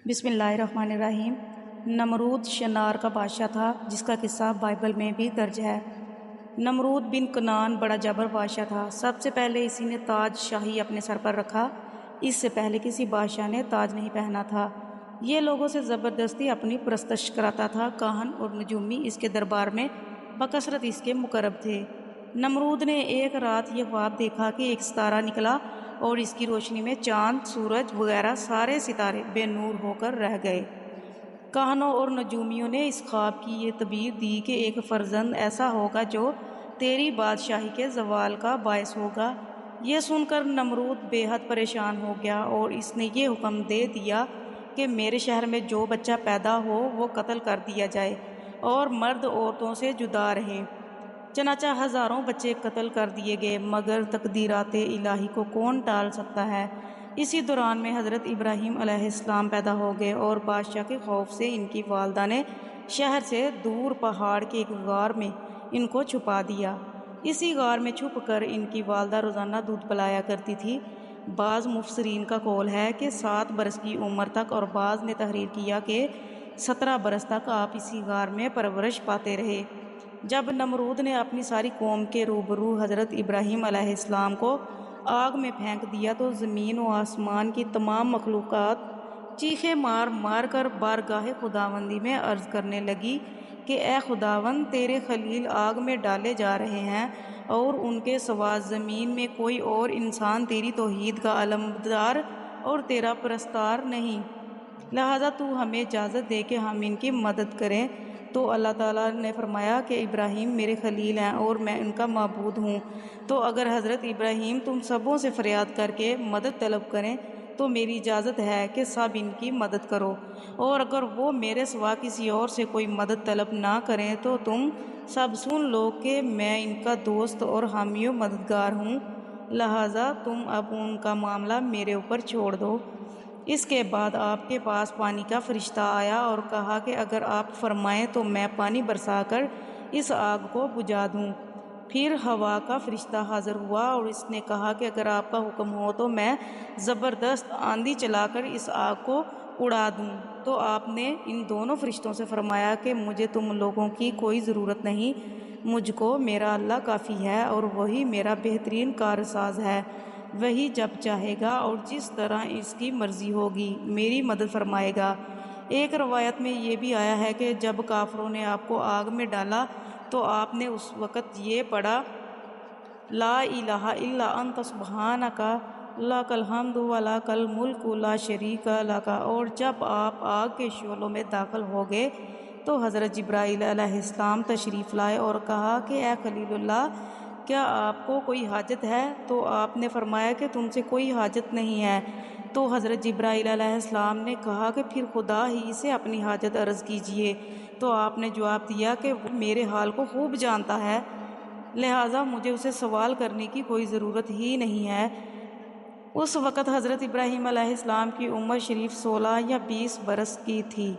بسم اللہ الرحمن الرحیم۔ نمرود شنار کا بادشاہ تھا جس کا قصہ بائبل میں بھی درج ہے۔ نمرود بن کنعان بڑا جابر بادشاہ تھا۔ سب سے پہلے اسی نے تاج شاہی اپنے سر پر رکھا۔ اس سے پہلے کسی بادشاہ نے تاج نہیں پہنا تھا۔ یہ لوگوں سے زبردستی اپنی پرستش کراتا تھا۔ کاہن اور نجومی اس کے دربار میں بکثرت اس کے مقرب تھے۔ نمرود نے ایک رات یہ خواب دیکھا کہ ایک ستارہ نکلا اور اس کی روشنی میں چاند، سورج وغیرہ سارے ستارے بے نور ہو کر رہ گئے۔ کاہنوں اور نجومیوں نے اس خواب کی یہ تعبیر دی کہ ایک فرزند ایسا ہوگا جو تیری بادشاہی کے زوال کا باعث ہوگا۔ یہ سن کر نمرود بے حد پریشان ہو گیا اور اس نے یہ حکم دے دیا کہ میرے شہر میں جو بچہ پیدا ہو وہ قتل کر دیا جائے اور مرد عورتوں سے جدا رہیں۔ چنانچہ ہزاروں بچے قتل کر دیے گئے، مگر تقدیرات الہی کو کون ٹال سکتا ہے۔ اسی دوران میں حضرت ابراہیم علیہ السلام پیدا ہو گئے اور بادشاہ کے خوف سے ان کی والدہ نے شہر سے دور پہاڑ کے ایک غار میں ان کو چھپا دیا۔ اسی غار میں چھپ کر ان کی والدہ روزانہ دودھ پلایا کرتی تھی۔ بعض مفسرین کا قول ہے کہ 7 برس کی عمر تک، اور بعض نے تحریر کیا کہ 17 برس تک آپ اسی غار میں پرورش پاتے رہے۔ جب نمرود نے اپنی ساری قوم کے روبرو حضرت ابراہیم علیہ السلام کو آگ میں پھینک دیا تو زمین و آسمان کی تمام مخلوقات چیخیں مار مار کر بارگاہ خداوندی میں عرض کرنے لگی کہ اے خداوند، تیرے خلیل آگ میں ڈالے جا رہے ہیں اور ان کے سوا زمین میں کوئی اور انسان تیری توحید کا علمبردار اور تیرا پرستار نہیں، لہذا تو ہمیں اجازت دے کہ ہم ان کی مدد کریں۔ تو اللہ تعالیٰ نے فرمایا کہ ابراہیم میرے خلیل ہیں اور میں ان کا معبود ہوں، تو اگر حضرت ابراہیم تم سبوں سے فریاد کر کے مدد طلب کریں تو میری اجازت ہے کہ سب ان کی مدد کرو، اور اگر وہ میرے سوا کسی اور سے کوئی مدد طلب نہ کریں تو تم سب سن لو کہ میں ان کا دوست اور حامی و مددگار ہوں، لہٰذا تم اب ان کا معاملہ میرے اوپر چھوڑ دو۔ اس کے بعد آپ کے پاس پانی کا فرشتہ آیا اور کہا کہ اگر آپ فرمائیں تو میں پانی برسا کر اس آگ کو بجھا دوں۔ پھر ہوا کا فرشتہ حاضر ہوا اور اس نے کہا کہ اگر آپ کا حکم ہو تو میں زبردست آندھی چلا کر اس آگ کو اڑا دوں۔ تو آپ نے ان دونوں فرشتوں سے فرمایا کہ مجھے تم لوگوں کی کوئی ضرورت نہیں، مجھ کو میرا اللہ کافی ہے اور وہی میرا بہترین کارساز ہے۔ وہی جب چاہے گا اور جس طرح اس کی مرضی ہوگی میری مدد فرمائے گا۔ ایک روایت میں یہ بھی آیا ہے کہ جب کافروں نے آپ کو آگ میں ڈالا تو آپ نے اس وقت یہ پڑھا، لا الہ الا انت سبحانک لک الحمد ولک الملک لا شریک لک۔ اور جب آپ آگ کے شعلوں میں داخل ہو گئے تو حضرت جبرائیل علیہ السلام تشریف لائے اور کہا کہ اے خلیل اللہ، کیا آپ کو کوئی حاجت ہے؟ تو آپ نے فرمایا کہ تم سے کوئی حاجت نہیں ہے۔ تو حضرت جبرائیل علیہ السلام نے کہا کہ پھر خدا ہی سے اپنی حاجت عرض کیجیے۔ تو آپ نے جواب دیا کہ وہ میرے حال کو خوب جانتا ہے، لہٰذا مجھے اسے سوال کرنے کی کوئی ضرورت ہی نہیں ہے۔ اس وقت حضرت ابراہیم علیہ السلام کی عمر شریف 16 یا 20 برس کی تھی۔